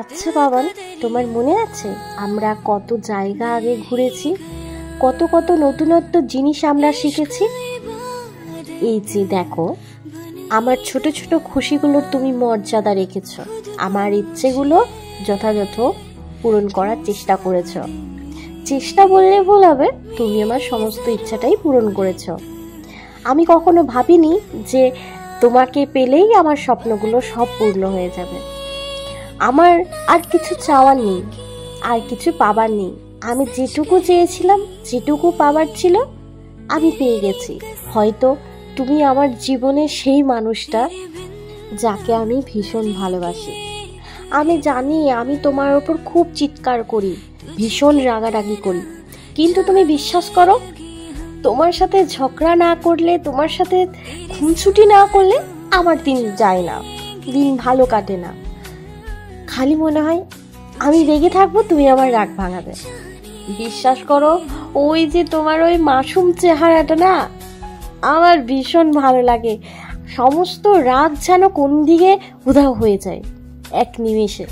আচ্ছা বাবান, তোমার মনে আছে আমরা কত জায়গা আগে ঘুরেছি, কত কত নতুনত্ব জিনিস আমরা শিখেছি? এই যে দেখো, আমার ছোট ছোট খুশিগুলোর তুমি মর্যাদা রেখেছ, আমার ইচ্ছেগুলো যথাযথ পূরণ করার চেষ্টা করেছ। চেষ্টা বললে ভুল হবে, তুমি আমার সমস্ত ইচ্ছাটাই পূরণ করেছ। আমি কখনো ভাবিনি যে তোমাকে পেলেই আমার স্বপ্নগুলো সব পূর্ণ হয়ে যাবে। আমার আর কিছু চাওয়ার নেই, আর কিছু পাবার নেই। আমি যেটুকু চেয়েছিলাম, যেটুকু পাবার ছিল, আমি পেয়ে গেছি। হয়তো তুমি আমার জীবনের সেই মানুষটা যাকে আমি ভীষণ ভালোবাসি। আমি জানি আমি তোমার ওপর খুব চিৎকার করি, ভীষণ রাগারাগি করি, কিন্তু তুমি বিশ্বাস করো, তোমার সাথে ঝগড়া না করলে, তোমার সাথে খুনসুটি না করলে আমার দিন যায় না, দিন ভালো কাটে না। খালি মনে হয় আমি রেগে থাকবো, তুমি আমার রাগ ভাঙাবে। বিশ্বাস করো, ওই যে তোমার ওই মাসুম চেহারাটা না, আমার ভীষণ ভালো লাগে। সমস্ত রাগ যেন কোন দিকে উধাও হয়ে যায় এক নিমেষে।